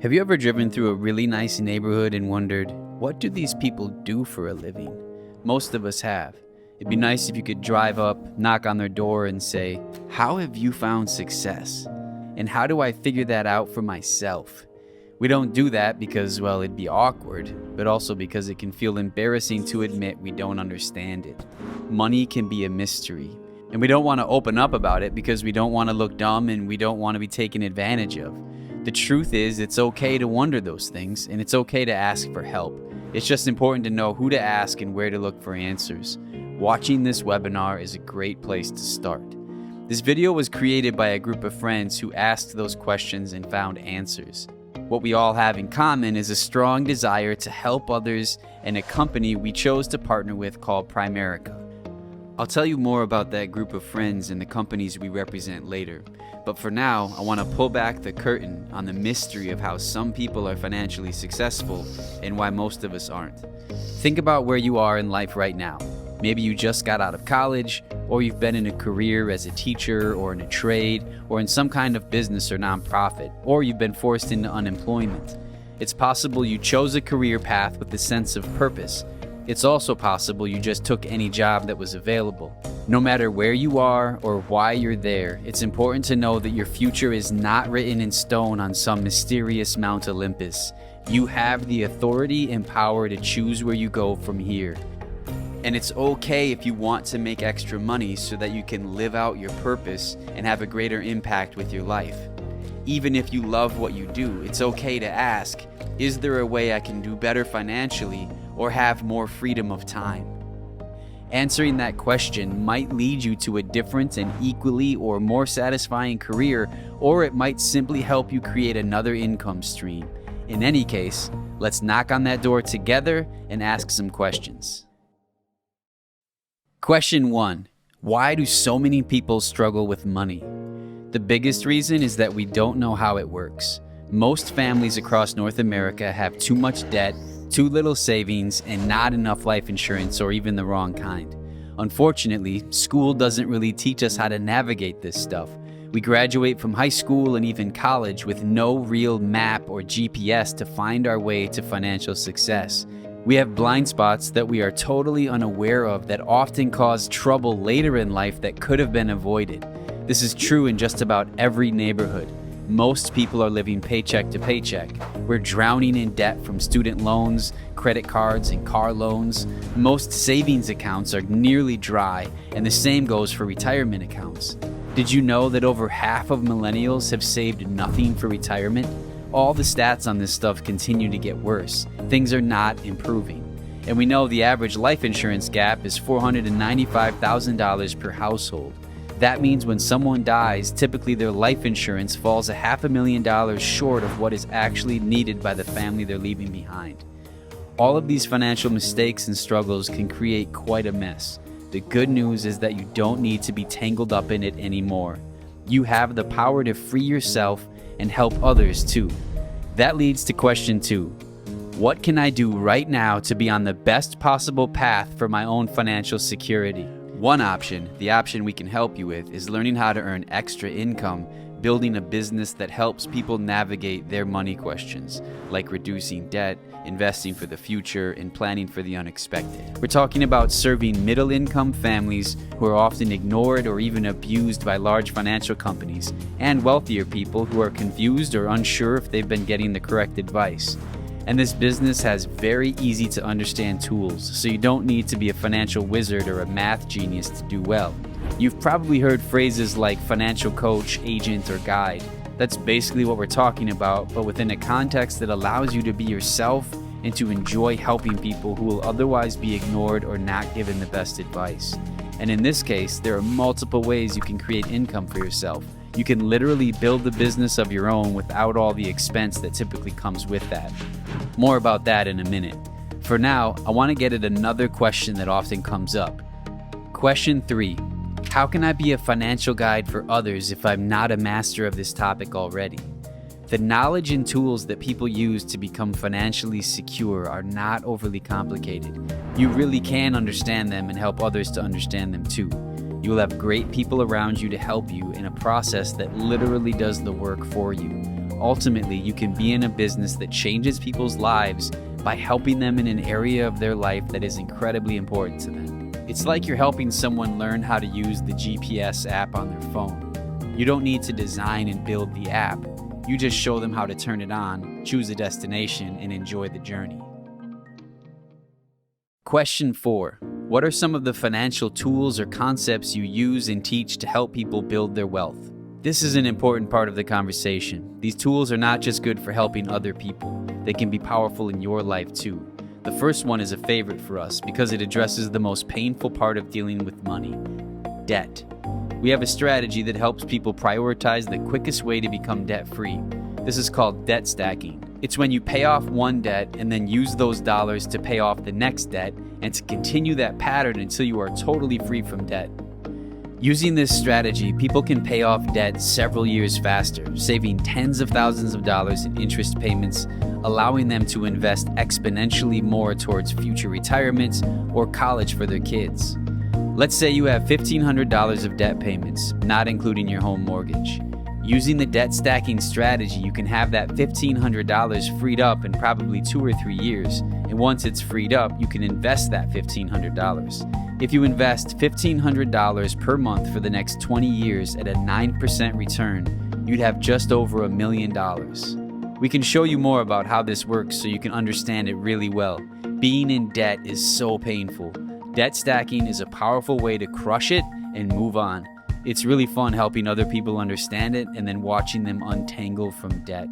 Have you ever driven through a really nice neighborhood and wondered, what do these people do for a living? Most of us have. It'd be nice if you could drive up, knock on their door and say, how have you found success? And how do I figure that out for myself? We don't do that because, well, it'd be awkward, but also because it can feel embarrassing to admit we don't understand it. Money can be a mystery, and we don't want to open up about it because we don't want to look dumb and we don't want to be taken advantage of. The truth is, it's okay to wonder those things, and it's okay to ask for help. It's just important to know who to ask and where to look for answers. Watching this webinar is a great place to start. This video was created by a group of friends who asked those questions and found answers. What we all have in common is a strong desire to help others and a company we chose to partner with called Primerica. I'll tell you more about that group of friends and the companies we represent later. But for now, I want to pull back the curtain on the mystery of how some people are financially successful and why most of us aren't. Think about where you are in life right now. Maybe you just got out of college, or you've been in a career as a teacher or in a trade or in some kind of business or nonprofit, or you've been forced into unemployment. It's possible you chose a career path with a sense of purpose. It's also possible you just took any job that was available. No matter where you are or why you're there, it's important to know that your future is not written in stone on some mysterious Mount Olympus. You have the authority and power to choose where you go from here. And it's okay if you want to make extra money so that you can live out your purpose and have a greater impact with your life. Even if you love what you do, it's okay to ask, is there a way I can do better financially or have more freedom of time? Answering that question might lead you to a different and equally or more satisfying career, or it might simply help you create another income stream. In any case, let's knock on that door together and ask some questions. Question 1. Why do so many people struggle with money? The biggest reason is that we don't know how it works. Most families across North America have too much debt, too little savings, and not enough life insurance or even the wrong kind. Unfortunately, school doesn't really teach us how to navigate this stuff. We graduate from high school and even college with no real map or GPS to find our way to financial success. We have blind spots that we are totally unaware of that often cause trouble later in life that could have been avoided. This is true in just about every neighborhood. Most people are living paycheck to paycheck. We're drowning in debt from student loans, credit cards, and car loans. Most savings accounts are nearly dry, and the same goes for retirement accounts. Did you know that over half of millennials have saved nothing for retirement? All the stats on this stuff continue to get worse. Things are not improving. And we know the average life insurance gap is $495,000 per household. That means when someone dies, typically their life insurance falls $500,000 short of what is actually needed by the family they're leaving behind. All of these financial mistakes and struggles can create quite a mess. The good news is that you don't need to be tangled up in it anymore. You have the power to free yourself and help others too. That leads to question 2. What can I do right now to be on the best possible path for my own financial security? One option, the option we can help you with, is learning how to earn extra income, building a business that helps people navigate their money questions, like reducing debt, investing for the future, and planning for the unexpected. We're talking about serving middle-income families who are often ignored or even abused by large financial companies, and wealthier people who are confused or unsure if they've been getting the correct advice. And this business has very easy to understand tools, so you don't need to be a financial wizard or a math genius to do well. You've probably heard phrases like financial coach, agent, or guide. That's basically what we're talking about, but within a context that allows you to be yourself and to enjoy helping people who will otherwise be ignored or not given the best advice. And in this case, there are multiple ways you can create income for yourself. You can literally build the business of your own without all the expense that typically comes with that. More about that in a minute. For now, I want to get at another question that often comes up. Question 3. How can I be a financial guide for others if I'm not a master of this topic already? The knowledge and tools that people use to become financially secure are not overly complicated. You really can understand them and help others to understand them too. You will have great people around you to help you in a process that literally does the work for you. ultimately you can be in a business that changes people's lives by helping them in an area of their life that is incredibly important to them. It's like you're helping someone learn how to use the GPS app on their phone. You don't need to design and build the app. You just show them how to turn it on, choose a destination, and enjoy the journey. Question 4. What are some of the financial tools or concepts you use and teach to help people build their wealth? This is an important part of the conversation. These tools are not just good for helping other people. They can be powerful in your life too. The first one is a favorite for us because it addresses the most painful part of dealing with money: debt. We have a strategy that helps people prioritize the quickest way to become debt-free. This is called debt stacking. It's when you pay off one debt and then use those dollars to pay off the next debt and to continue that pattern until you are totally free from debt. Using this strategy, people can pay off debt several years faster, saving tens of thousands of dollars in interest payments, allowing them to invest exponentially more towards future retirements or college for their kids. Let's say you have $1,500 of debt payments, not including your home mortgage. Using the debt stacking strategy, you can have that $1,500 freed up in probably 2 or 3 years, and once it's freed up, you can invest that $1,500. If you invest $1,500 per month for the next 20 years at a 9% return, you'd have just over $1 million. We can show you more about how this works so you can understand it really well. Being in debt is so painful. Debt stacking is a powerful way to crush it and move on. It's really fun helping other people understand it and then watching them untangle from debt.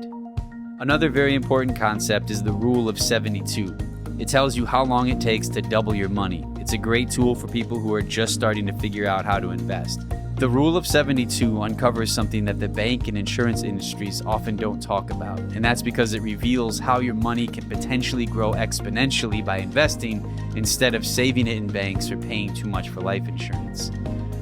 Another very important concept is the Rule of 72. It tells you how long it takes to double your money. It's a great tool for people who are just starting to figure out how to invest. The Rule of 72 uncovers something that the bank and insurance industries often don't talk about, and that's because it reveals how your money can potentially grow exponentially by investing instead of saving it in banks or paying too much for life insurance.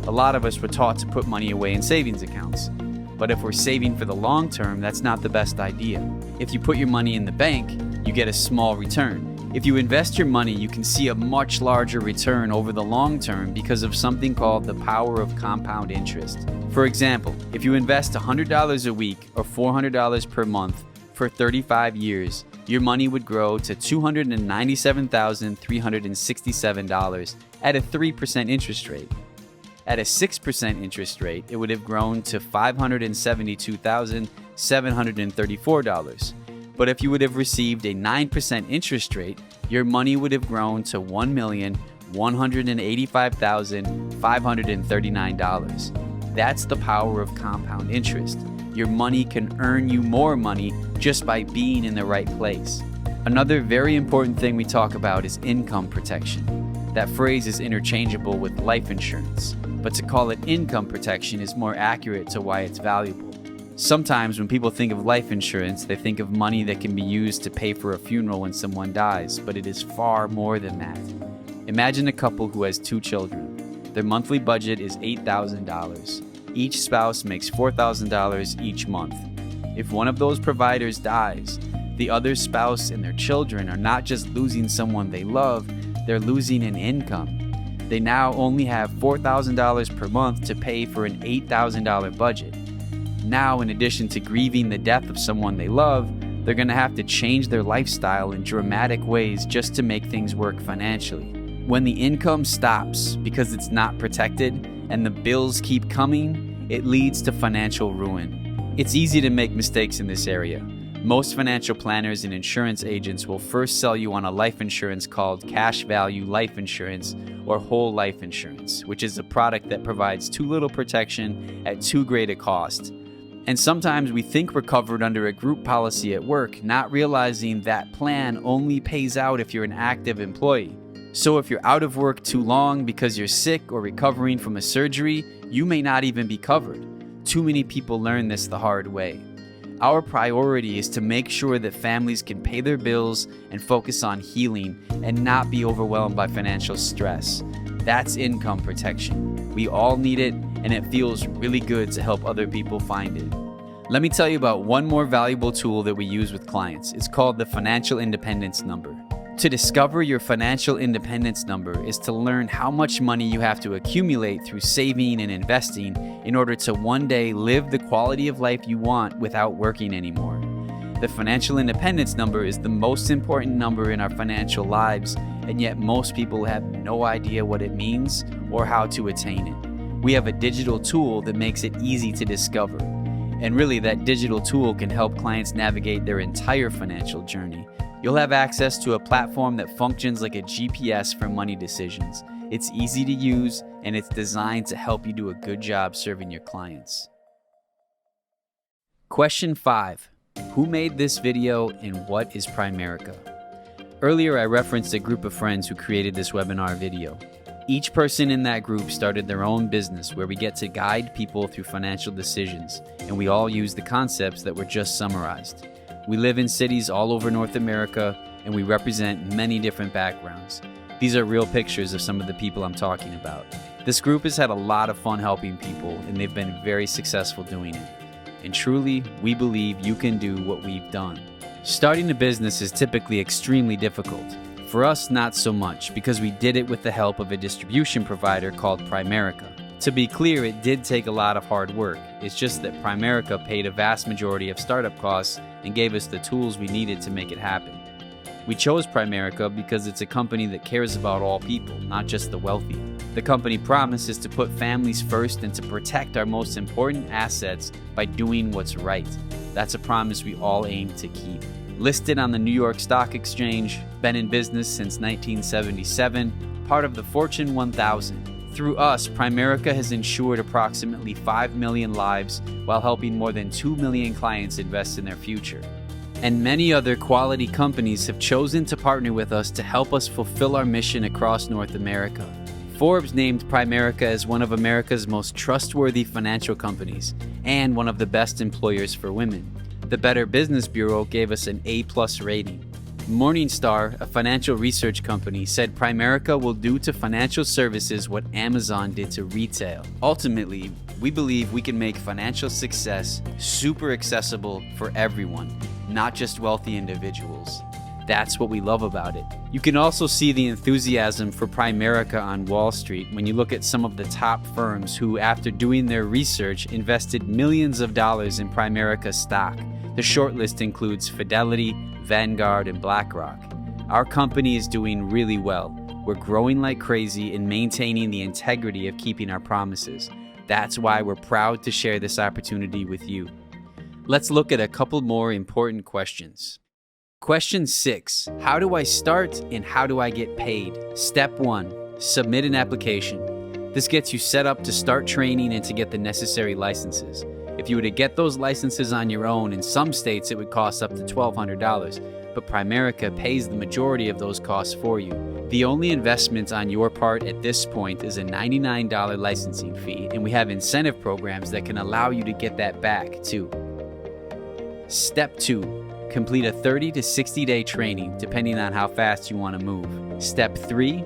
A lot of us were taught to put money away in savings accounts, but if we're saving for the long term, that's not the best idea. If you put your money in the bank, you get a small return. If you invest your money, you can see a much larger return over the long term because of something called the power of compound interest. For example, if you invest $100 a week or $400 per month for 35 years, your money would grow to $297,367 at a 3% interest rate. At a 6% interest rate, it would have grown to $572,734. But if you would have received a 9% interest rate, your money would have grown to $1,185,539. That's the power of compound interest. Your money can earn you more money just by being in the right place. Another very important thing we talk about is income protection. That phrase is interchangeable with life insurance, but to call it income protection is more accurate to why it's valuable. Sometimes when people think of life insurance, they think of money that can be used to pay for a funeral when someone dies, but it is far more than that. Imagine a couple who has 2 children. Their monthly budget is $8,000. Each spouse makes $4,000 each month. If one of those providers dies, the other spouse and their children are not just losing someone they love, they're losing an income. They now only have $4,000 per month to pay for an $8,000 budget. Now, in addition to grieving the death of someone they love, they're going to have to change their lifestyle in dramatic ways just to make things work financially. When the income stops because it's not protected and the bills keep coming, it leads to financial ruin. It's easy to make mistakes in this area. Most financial planners and insurance agents will first sell you on a life insurance called cash value life insurance or whole life insurance, which is a product that provides too little protection at too great a cost. And sometimes we think we're covered under a group policy at work, not realizing that plan only pays out if you're an active employee. So if you're out of work too long because you're sick or recovering from a surgery, you may not even be covered. Too many people learn this the hard way. Our priority is to make sure that families can pay their bills and focus on healing and not be overwhelmed by financial stress. That's income protection. We all need it, and it feels really good to help other people find it. Let me tell you about one more valuable tool that we use with clients. It's called the Financial Independence Number. To discover your financial independence number is to learn how much money you have to accumulate through saving and investing in order to one day live the quality of life you want without working anymore. The financial independence number is the most important number in our financial lives, and yet most people have no idea what it means or how to attain it. We have a digital tool that makes it easy to discover. And really, that digital tool can help clients navigate their entire financial journey. You'll have access to a platform that functions like a GPS for money decisions. It's easy to use, and it's designed to help you do a good job serving your clients. Question 5. Who made this video and what is Primerica? Earlier, I referenced a group of friends who created this webinar video. Each person in that group started their own business where we get to guide people through financial decisions, and we all use the concepts that were just summarized. We live in cities all over North America, and we represent many different backgrounds. These are real pictures of some of the people I'm talking about. This group has had a lot of fun helping people, and they've been very successful doing it. And truly, we believe you can do what we've done. Starting a business is typically extremely difficult. For us, not so much, because we did it with the help of a distribution provider called Primerica. To be clear, it did take a lot of hard work. It's just that Primerica paid a vast majority of startup costs and gave us the tools we needed to make it happen. We chose Primerica because it's a company that cares about all people, not just the wealthy. The company promise is to put families first and to protect our most important assets by doing what's right. That's a promise we all aim to keep. Listed on the New York Stock Exchange, been in business since 1977, part of the Fortune 1000. Through us, Primerica has insured approximately 5 million lives while helping more than 2 million clients invest in their future. And many other quality companies have chosen to partner with us to help us fulfill our mission across North America. Forbes named Primerica as one of America's most trustworthy financial companies and one of the best employers for women. The Better Business Bureau gave us an A+ rating. Morningstar, a financial research company, said Primerica will do to financial services what Amazon did to retail. Ultimately, we believe we can make financial success super accessible for everyone, not just wealthy individuals. That's what we love about it. You can also see the enthusiasm for Primerica on Wall Street when you look at some of the top firms who, after doing their research, invested millions of dollars in Primerica stock. The shortlist includes Fidelity, Vanguard, and BlackRock. Our company is doing really well. We're growing like crazy and maintaining the integrity of keeping our promises. That's why we're proud to share this opportunity with you. Let's look at a couple more important questions. Question 6. How do I start and how do I get paid? Step 1. Submit an application. This gets you set up to start training and to get the necessary licenses. If you were to get those licenses on your own, in some states it would cost up to $1,200, but Primerica pays the majority of those costs for you. The only investment on your part at this point is a $99 licensing fee, and we have incentive programs that can allow you to get that back too. Step 2. Complete a 30 to 60-day training, depending on how fast you want to move. Step 3.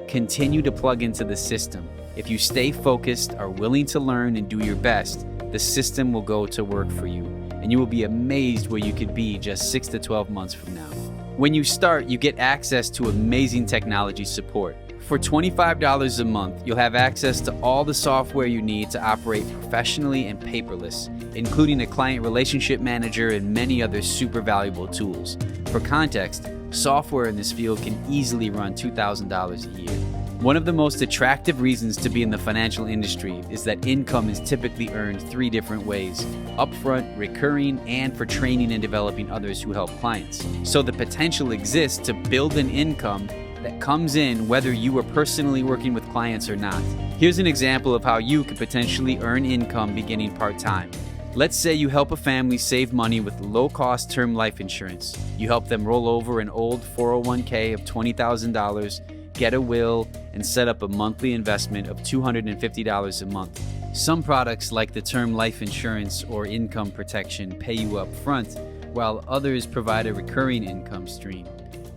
Continue to plug into the system. If you stay focused, are willing to learn, and do your best, the system will go to work for you, and you will be amazed where you could be just 6 to 12 months from now. When you start, you get access to amazing technology support. For $25 a month, you'll have access to all the software you need to operate professionally and paperless, including a client relationship manager and many other super valuable tools. For context, software in this field can easily run $2,000 a year. One of the most attractive reasons to be in the financial industry is that income is typically earned 3 different ways: upfront, recurring, and for training and developing others who help clients. So the potential exists to build an income that comes in whether you are personally working with clients or not. Here's an example of how you could potentially earn income beginning part-time. Let's say you help a family save money with low-cost term life insurance. You help them roll over an old 401k of $20,000, get a will, and set up a monthly investment of $250 a month. Some products like the term life insurance or income protection pay you up front, while others provide a recurring income stream.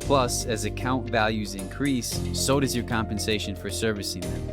Plus, as account values increase, so does your compensation for servicing them.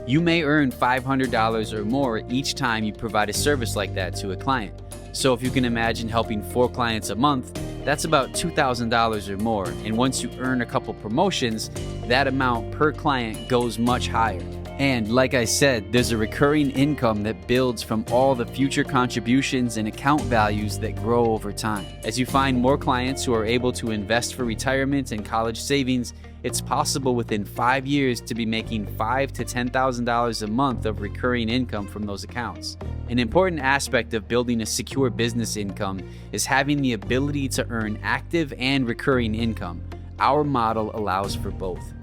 You may earn $500 or more each time you provide a service like that to a client. So if you can imagine helping 4 clients a month, that's about $2,000 or more. And once you earn a couple promotions, that amount per client goes much higher. And like I said, there's a recurring income that builds from all the future contributions and account values that grow over time. As you find more clients who are able to invest for retirement and college savings, it's possible within 5 years to be making $5,000 to $10,000 a month of recurring income from those accounts. An important aspect of building a secure business income is having the ability to earn active and recurring income. Our model allows for both.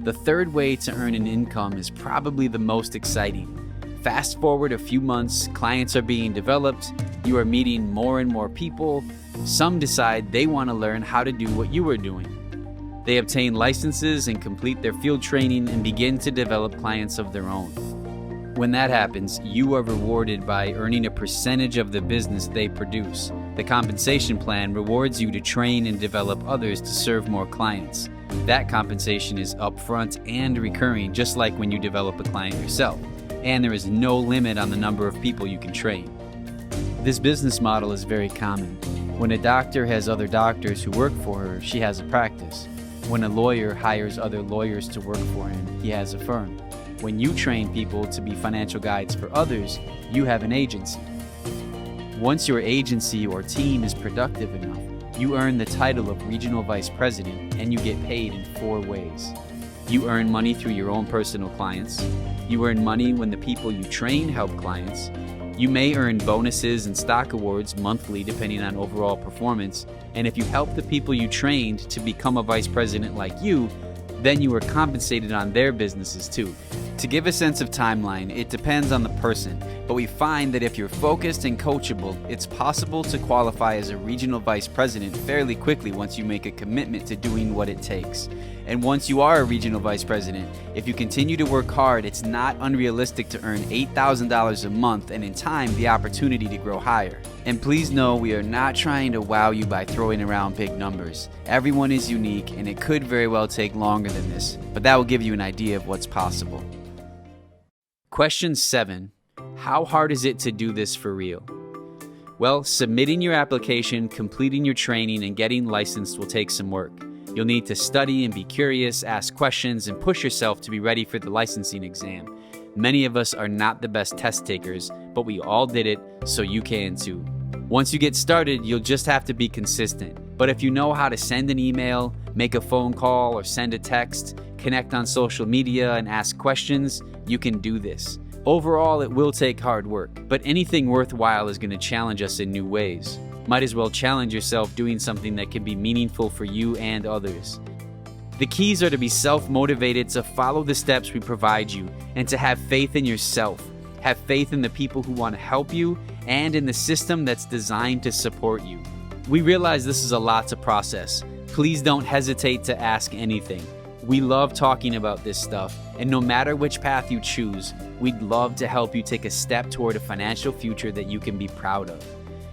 The third way to earn an income is probably the most exciting. Fast forward a few months, clients are being developed, you are meeting more and more people. Some decide they want to learn how to do what you are doing. They obtain licenses and complete their field training and begin to develop clients of their own. When that happens, you are rewarded by earning a percentage of the business they produce. The compensation plan rewards you to train and develop others to serve more clients. That compensation is upfront and recurring, just like when you develop a client yourself. And there is no limit on the number of people you can train. This business model is very common. When a doctor has other doctors who work for her, she has a practice. When a lawyer hires other lawyers to work for him, he has a firm. When you train people to be financial guides for others, you have an agency. Once your agency or team is productive enough, you earn the title of Regional Vice President, and you get paid in 4 ways. You earn money through your own personal clients. You earn money when the people you train help clients. You may earn bonuses and stock awards monthly depending on overall performance. And if you help the people you trained to become a vice president like you, then you are compensated on their businesses too. To give a sense of timeline, it depends on the person, but we find that if you're focused and coachable, it's possible to qualify as a regional vice president fairly quickly once you make a commitment to doing what it takes. And once you are a regional vice president, if you continue to work hard, it's not unrealistic to earn $8,000 a month and in time the opportunity to grow higher. And please know we are not trying to wow you by throwing around big numbers. Everyone is unique and it could very well take longer than this, but that will give you an idea of what's possible. Question 7. How hard is it to do this for real? Well, submitting your application, completing your training, and getting licensed will take some work. You'll need to study and be curious, ask questions, and push yourself to be ready for the licensing exam. Many of us are not the best test takers, but we all did it, so you can too. Once you get started, you'll just have to be consistent. But if you know how to send an email, make a phone call, or send a text, connect on social media, and ask questions, you can do this. Overall, it will take hard work, but anything worthwhile is going to challenge us in new ways. Might as well challenge yourself doing something that can be meaningful for you and others. The keys are to be self-motivated, to follow the steps we provide you, and to have faith in yourself. Have faith in the people who want to help you and in the system that's designed to support you. We realize this is a lot to process. Please don't hesitate to ask anything. We love talking about this stuff, and no matter which path you choose, we'd love to help you take a step toward a financial future that you can be proud of.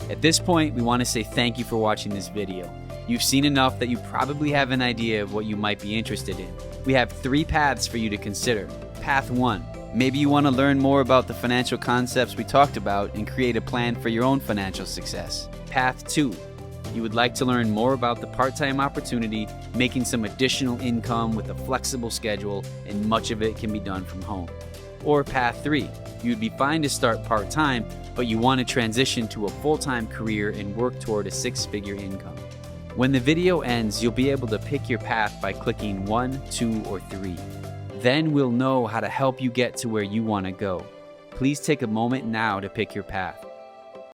At this point, we want to say thank you for watching this video. You've seen enough that you probably have an idea of what you might be interested in. We have 3 paths for you to consider. Path 1. Maybe you want to learn more about the financial concepts we talked about and create a plan for your own financial success. Path 2. You would like to learn more about the part-time opportunity, making some additional income with a flexible schedule, and much of it can be done from home. Or Path 3. You would be fine to start part-time, but you want to transition to a full-time career and work toward a 6-figure income. When the video ends, you'll be able to pick your path by clicking 1, 2, or 3. Then we'll know how to help you get to where you want to go. Please take a moment now to pick your path.